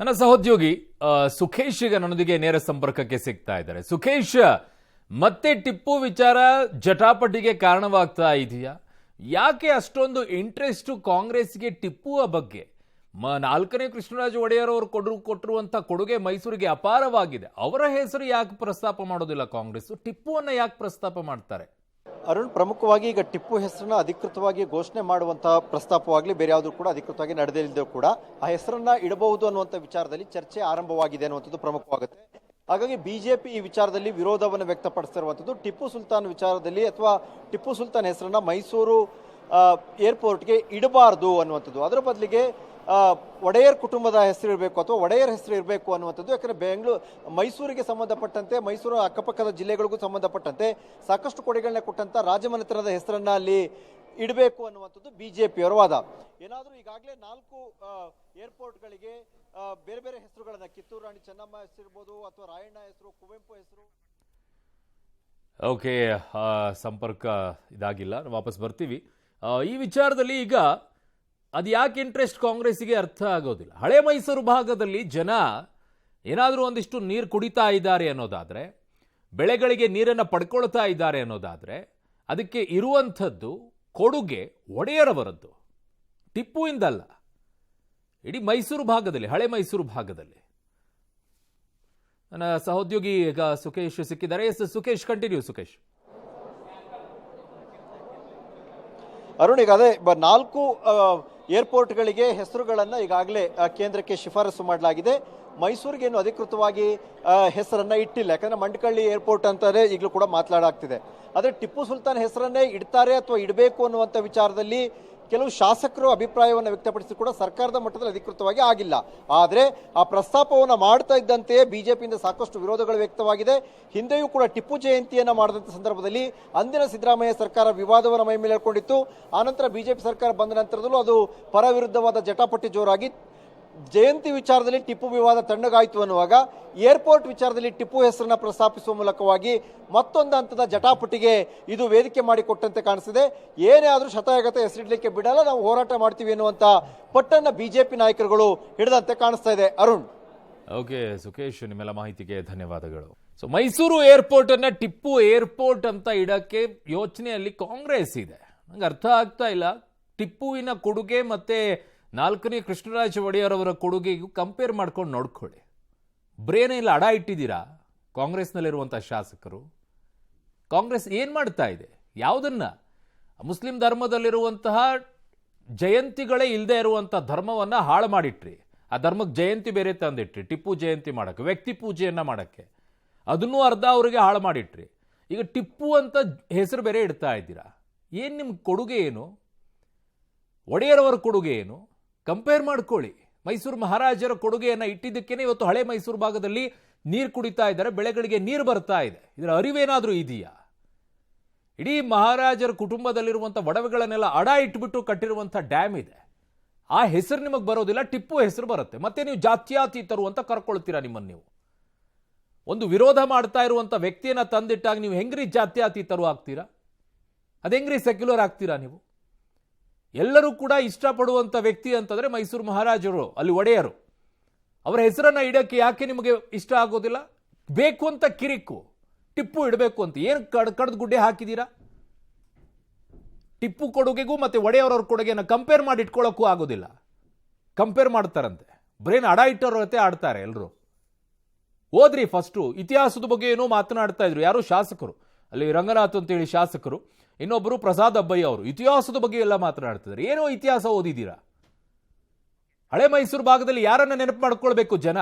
ನನ್ನ ಸಹೋದ್ಯೋಗಿ ಸುಖೇಶ್ ಈಗ ನನ್ನೊಂದಿಗೆ ನೇರ ಸಂಪರ್ಕಕ್ಕೆ ಸಿಗ್ತಾ ಇದ್ದಾರೆ. ಸುಖೇಶ್, ಮತ್ತೆ ಟಿಪ್ಪು ವಿಚಾರ ಜಟಾಪಟಿಗೆ ಕಾರಣವಾಗ್ತಾ ಇದೆಯಾ? ಯಾಕೆ ಅಷ್ಟೊಂದು ಇಂಟ್ರೆಸ್ಟ್ ಕಾಂಗ್ರೆಸ್ಗೆ ಟಿಪ್ಪುವ ಬಗ್ಗೆ? ನಾಲ್ಕನೇ ಕೃಷ್ಣರಾಜ ಒಡೆಯರ್ ಅವರು ಕೊಟ್ಟಿರುವಂತ ಕೊಡುಗೆ ಮೈಸೂರಿಗೆ ಅಪಾರವಾಗಿದೆ. ಅವರ ಹೆಸರು ಯಾಕೆ ಪ್ರಸ್ತಾಪ ಮಾಡೋದಿಲ್ಲ ಕಾಂಗ್ರೆಸ್? ಟಿಪ್ಪುವನ್ನ ಯಾಕೆ ಪ್ರಸ್ತಾಪ ಮಾಡ್ತಾರೆ? ಅರುಣ್, ಪ್ರಮುಖವಾಗಿ ಈಗ ಟಿಪ್ಪು ಹೆಸರನ್ನ ಅಧಿಕೃತವಾಗಿ ಘೋಷಣೆ ಮಾಡುವಂತಹ ಪ್ರಸ್ತಾಪವಾಗಲಿ ಬೇರೆ ಯಾವುದು ಕೂಡ ಅಧಿಕೃತವಾಗಿ ನಡೆದಿಲ್ಲದೆ ಕೂಡ ಆ ಹೆಸರನ್ನ ಇಡಬಹುದು ಅನ್ನುವಂಥ ವಿಚಾರದಲ್ಲಿ ಚರ್ಚೆ ಆರಂಭವಾಗಿದೆ ಅನ್ನುವಂಥದ್ದು ಪ್ರಮುಖವಾಗುತ್ತೆ. ಹಾಗಾಗಿ ಬಿಜೆಪಿ ಈ ವಿಚಾರದಲ್ಲಿ ವಿರೋಧವನ್ನು ವ್ಯಕ್ತಪಡಿಸಿರುವಂಥದ್ದು. ಟಿಪ್ಪು ಸುಲ್ತಾನ್ ವಿಚಾರದಲ್ಲಿ ಅಥವಾ ಟಿಪ್ಪು ಸುಲ್ತಾನ್ ಹೆಸರನ್ನ ಮೈಸೂರು ಏರ್ಪೋರ್ಟ್ಗೆ ಇಡಬಾರ್ದು ಅನ್ನುವಂಥದ್ದು, ಅದರ ಬದಲಿಗೆ ಒಡೆಯರ್ ಕುಟುಂಬದ ಹೆಸರು ಇರಬೇಕು ಅಥವಾ ಒಡೆಯರ್ ಹೆಸರು ಇರಬೇಕು ಅನ್ನುವಂಥದ್ದು. ಯಾಕಂದರೆ ಮೈಸೂರಿಗೆ ಸಂಬಂಧಪಟ್ಟಂತೆ, ಮೈಸೂರು ಅಕ್ಕಪಕ್ಕದ ಜಿಲ್ಲೆಗಳಿಗೂ ಸಂಬಂಧಪಟ್ಟಂತೆ ಸಾಕಷ್ಟು ಕೊಡುಗೆಗಳನ್ನ ಕೊಟ್ಟಂತ ರಾಜಮನೆತನದ ಹೆಸರನ್ನ ಅಲ್ಲಿ ಇಡಬೇಕು ಅನ್ನುವಂಥದ್ದು ಬಿಜೆಪಿಯವರ ವಾದ. ಏನಾದರೂ ಈಗಾಗಲೇ 4 ಏರ್ಪೋರ್ಟ್ಗಳಿಗೆ ಬೇರೆ ಬೇರೆ ಹೆಸರುಗಳನ್ನ, ಕಿತ್ತೂರು ರಾಣಿ ಚೆನ್ನಮ್ಮ ಹೆಸರು ಇರ್ಬೋದು ಅಥವಾ ರಾಯಣ್ಣ ಹೆಸರು, ಕುವೆಂಪು ಹೆಸರು. ಓಕೆ, ಸಂಪರ್ಕ ಇದಾಗಿಲ್ಲ, ವಾಪಸ್ ಬರ್ತೀವಿ. ಈ ವಿಚಾರದಲ್ಲಿ ಈಗ ಅದು ಯಾಕೆ ಇಂಟ್ರೆಸ್ಟ್ ಕಾಂಗ್ರೆಸ್ಸಿಗೆ ಅರ್ಥ ಆಗೋದಿಲ್ಲ. ಹಳೆ ಮೈಸೂರು ಭಾಗದಲ್ಲಿ ಜನ ಏನಾದರೂ ಒಂದಿಷ್ಟು ನೀರು ಕುಡಿತಾ ಇದ್ದಾರೆ ಅನ್ನೋದಾದರೆ, ಬೆಳೆಗಳಿಗೆ ನೀರನ್ನು ಪಡ್ಕೊಳ್ತಾ ಇದ್ದಾರೆ ಅನ್ನೋದಾದರೆ, ಅದಕ್ಕೆ ಇರುವಂಥದ್ದು ಕೊಡುಗೆ ಒಡೆಯರವರದ್ದು, ಟಿಪ್ಪುವಿಂದಲ್ಲ. ಇಡೀ ಮೈಸೂರು ಭಾಗದಲ್ಲಿ, ಹಳೆ ಮೈಸೂರು ಭಾಗದಲ್ಲಿ. ನನ್ನ ಸಹೋದ್ಯೋಗಿ ಈಗ ಸುಖೇಶ್ ಸಿಕ್ಕಿದ್ದಾರೆ. Yes Sukhesh, continue Sukhesh. ಅರುಣ್, ಈಗ ಅದೇ 4 ಏರ್ಪೋರ್ಟ್ಗಳಿಗೆ ಹೆಸರುಗಳನ್ನು ಈಗಾಗಲೇ ಕೇಂದ್ರಕ್ಕೆ ಶಿಫಾರಸು ಮಾಡಲಾಗಿದೆ. ಮೈಸೂರಿಗೆ ಏನು ಅಧಿಕೃತವಾಗಿ ಹೆಸರನ್ನ ಇಟ್ಟಿಲ್ಲ, ಯಾಕಂದ್ರೆ ಮಂಡಕಳ್ಳಿ ಏರ್ಪೋರ್ಟ್ ಅಂತಾರೆ ಈಗಲೂ ಕೂಡ ಮಾತನಾಡಾಗ್ತಿದೆ. ಆದರೆ ಟಿಪ್ಪು ಸುಲ್ತಾನ್ ಹೆಸರನ್ನೇ ಇಡ್ತಾರೆ ಅಥವಾ ಇಡಬೇಕು ಅನ್ನುವಂಥ ವಿಚಾರದಲ್ಲಿ ಕೆಲವು ಶಾಸಕರು ಅಭಿಪ್ರಾಯವನ್ನು ವ್ಯಕ್ತಪಡಿಸಿ ಕೂಡ ಸರ್ಕಾರದ ಮಟ್ಟದಲ್ಲಿ ಅಧಿಕೃತವಾಗಿ ಆಗಿಲ್ಲ. ಆದರೆ ಆ ಪ್ರಸ್ತಾಪವನ್ನು ಮಾಡ್ತಾ ಇದ್ದಂತೆಯೇ ಬಿಜೆಪಿಯಿಂದ ಸಾಕಷ್ಟು ವಿರೋಧಗಳು ವ್ಯಕ್ತವಾಗಿದೆ. ಹಿಂದೆಯೂ ಕೂಡ ಟಿಪ್ಪು ಜಯಂತಿಯನ್ನು ಮಾಡಿದಂಥ ಸಂದರ್ಭದಲ್ಲಿ ಅಂದಿನ ಸಿದ್ದರಾಮಯ್ಯ ಸರ್ಕಾರ ವಿವಾದವನ್ನು ಮೈ ಮೇಲೆ ಹೇಳ್ಕೊಂಡಿತ್ತು. ಆನಂತರ ಬಿಜೆಪಿ ಸರ್ಕಾರ ಬಂದ ನಂತರದಲ್ಲೂ ಅದು ಪರ ವಿರುದ್ಧವಾದ ಜಟಾಪಟಿ ಜೋರಾಗಿ ಜಯಂತಿ ವಿಚಾರದಲ್ಲಿ ಟಿಪ್ಪು ವಿವಾದ ತಣ್ಣಗಾಯಿತು ಅನ್ನುವಾಗ ಏರ್ಪೋರ್ಟ್ ವಿಚಾರದಲ್ಲಿ ಟಿಪ್ಪು ಹೆಸರನ್ನ ಪ್ರಸ್ತಾಪಿಸುವ ಮೂಲಕವಾಗಿ ಮತ್ತೊಂದು ಹಂತದ ಜಟಾಪಟಿಗೆ ಇದು ವೇದಿಕೆ ಮಾಡಿಕೊಟ್ಟಂತೆ ಕಾಣಿಸಿದೆ. ಏನೇ ಆದರೂ ಶತಾಯಗತ ಹೆಸರಿಡಲಿಕ್ಕೆ ಬಿಡಲ್ಲ, ನಾವು ಹೋರಾಟ ಮಾಡ್ತೀವಿ ಎನ್ನುವಂತ ಪಟ್ಟನ್ನ ಬಿಜೆಪಿ ನಾಯಕರುಗಳು ಹಿಡಿದಂತೆ ಕಾಣಿಸ್ತಾ ಇದೆ. ಅರುಣ್. ಓಕೆ ಸುಖೇಶ್, ನಿಮ್ಮೆಲ್ಲ ಮಾಹಿತಿಗೆ ಧನ್ಯವಾದಗಳು. ಸೊ ಮೈಸೂರು ಏರ್ಪೋರ್ಟ್ ಅನ್ನ ಟಿಪ್ಪು ಏರ್ಪೋರ್ಟ್ ಅಂತ ಇಡಕ್ಕೆ ಯೋಚನೆಯಲ್ಲಿ ಕಾಂಗ್ರೆಸ್ ಇದೆ. ನಂಗೆ ಅರ್ಥ ಆಗ್ತಾ ಇಲ್ಲ. ಟಿಪ್ಪುವಿನ ಕೊಡುಗೆ ಮತ್ತೆ 4ನೇ ಕೃಷ್ಣರಾಜ ಒಡೆಯರ್ ಅವರ ಕೊಡುಗೆಗೂ ಕಂಪೇರ್ ಮಾಡ್ಕೊಂಡು ನೋಡ್ಕೊಳ್ಳಿ. ಬ್ರೇನ್ ಇಲ್ಲ ಅಡ ಇಟ್ಟಿದ್ದೀರಾ ಕಾಂಗ್ರೆಸ್ನಲ್ಲಿರುವಂಥ ಶಾಸಕರು. ಕಾಂಗ್ರೆಸ್ ಏನು ಮಾಡ್ತಾ ಇದೆ? ಯಾವುದನ್ನ? ಮುಸ್ಲಿಂ ಧರ್ಮದಲ್ಲಿರುವಂತಹ ಜಯಂತಿಗಳೇ ಇಲ್ಲದೆ ಇರುವಂಥ ಧರ್ಮವನ್ನು ಹಾಳು ಮಾಡಿಟ್ರಿ. ಆ ಧರ್ಮಕ್ಕೆ ಜಯಂತಿ ಬೇರೆ ತಂದಿಟ್ರಿ, ಟಿಪ್ಪು ಜಯಂತಿ ಮಾಡೋಕ್ಕೆ, ವ್ಯಕ್ತಿ ಪೂಜೆಯನ್ನು ಮಾಡೋಕ್ಕೆ. ಅದನ್ನೂ ಅರ್ಧ ಅವರಿಗೆ ಹಾಳು ಮಾಡಿಟ್ರಿ. ಈಗ ಟಿಪ್ಪು ಅಂತ ಹೆಸರು ಬೇರೆ ಇಡ್ತಾ ಇದ್ದೀರಾ. ಏನು ನಿಮ್ಮ ಕೊಡುಗೆ? ಏನು ಒಡೆಯರವರ ಕೊಡುಗೆ? ಏನು? ಕಂಪೇರ್ ಮಾಡ್ಕೊಳ್ಳಿ. ಮೈಸೂರು ಮಹಾರಾಜರ ಕೊಡುಗೆಯನ್ನು ಇಟ್ಟಿದ್ದಕ್ಕೇನೆ ಇವತ್ತು ಹಳೆ ಮೈಸೂರು ಭಾಗದಲ್ಲಿ ನೀರು ಕುಡಿತಾ ಇದ್ದಾರೆ, ಬೆಳೆಗಳಿಗೆ ನೀರು ಬರ್ತಾ ಇದೆ. ಇದರ ಅರಿವೇನಾದರೂ ಇದೆಯಾ? ಇಡೀ ಮಹಾರಾಜರ ಕುಟುಂಬದಲ್ಲಿರುವಂಥ ಒಡವೆಗಳನ್ನೆಲ್ಲ ಅಡ ಇಟ್ಬಿಟ್ಟು ಕಟ್ಟಿರುವಂಥ ಡ್ಯಾಮ್ ಇದೆ. ಆ ಹೆಸರು ನಿಮಗೆ ಬರೋದಿಲ್ಲ, ಟಿಪ್ಪು ಹೆಸರು ಬರುತ್ತೆ. ಮತ್ತೆ ನೀವು ಜಾತ್ಯಾತೀತರು ಅಂತ ಕರ್ಕೊಳ್ತೀರಾ ನಿಮ್ಮನ್ನು ನೀವು. ಒಂದು ವಿರೋಧ ಮಾಡ್ತಾ ಇರುವಂಥ ವ್ಯಕ್ತಿಯನ್ನು ತಂದಿಟ್ಟಾಗ ನೀವು ಹೆಂಗ್ರಿ ಜಾತ್ಯಾತೀತರು ಆಗ್ತೀರಾ? ಅದು ಹೆಂಗ್ರಿ ಸೆಕ್ಯುಲರ್ ಆಗ್ತೀರಾ ನೀವು? ಎಲ್ಲರೂ ಕೂಡ ಇಷ್ಟಪಡುವಂಥ ವ್ಯಕ್ತಿ ಅಂತಂದರೆ ಮೈಸೂರು ಮಹಾರಾಜರು, ಅಲ್ಲಿ ಒಡೆಯರು. ಅವರ ಹೆಸರನ್ನು ಇಡೋಕ್ಕೆ ಯಾಕೆ ನಿಮಗೆ ಇಷ್ಟ ಆಗೋದಿಲ್ಲ? ಬೇಕು ಅಂತ ಕಿರಿಕು, ಟಿಪ್ಪು ಇಡಬೇಕು ಅಂತ. ಏನು ಕಡ್ದು ಗುಡ್ಡೆ ಹಾಕಿದ್ದೀರಾ? ಟಿಪ್ಪು ಕೊಡುಗೆಗೂ ಮತ್ತು ಒಡೆಯವರವ್ರ ಕೊಡುಗೆಯನ್ನು ಕಂಪೇರ್ ಮಾಡಿ ಇಟ್ಕೊಳ್ಳೋಕ್ಕೂ ಆಗೋದಿಲ್ಲ. ಕಂಪೇರ್ ಮಾಡ್ತಾರಂತೆ, ಬ್ರೇನ್ ಅಡ ಇಟ್ಟವ್ರತೆ ಆಡ್ತಾರೆ ಎಲ್ಲರೂ. ಓದ್ರಿ ಫಸ್ಟು. ಇತಿಹಾಸದ ಬಗ್ಗೆ ಏನೋ ಮಾತನಾಡ್ತಾ ಇದ್ರು ಯಾರು ಶಾಸಕರು, ಅಲ್ಲಿ ರಂಗನಾಥ್ ಅಂತೇಳಿ ಶಾಸಕರು, ಇನ್ನೊಬ್ಬರು ಪ್ರಸಾದ್ ಅಬ್ಬಯ್ಯ ಅವರು ಇತಿಹಾಸದ ಬಗ್ಗೆ ಎಲ್ಲ ಮಾತನಾಡ್ತಿದ್ದಾರೆ. ಏನೋ ಇತಿಹಾಸ ಓದಿದ್ದೀರಾ? ಹಳೆ ಮೈಸೂರು ಭಾಗದಲ್ಲಿ ಯಾರನ್ನ ನೆನಪು ಮಾಡ್ಕೊಳ್ಬೇಕು ಜನ?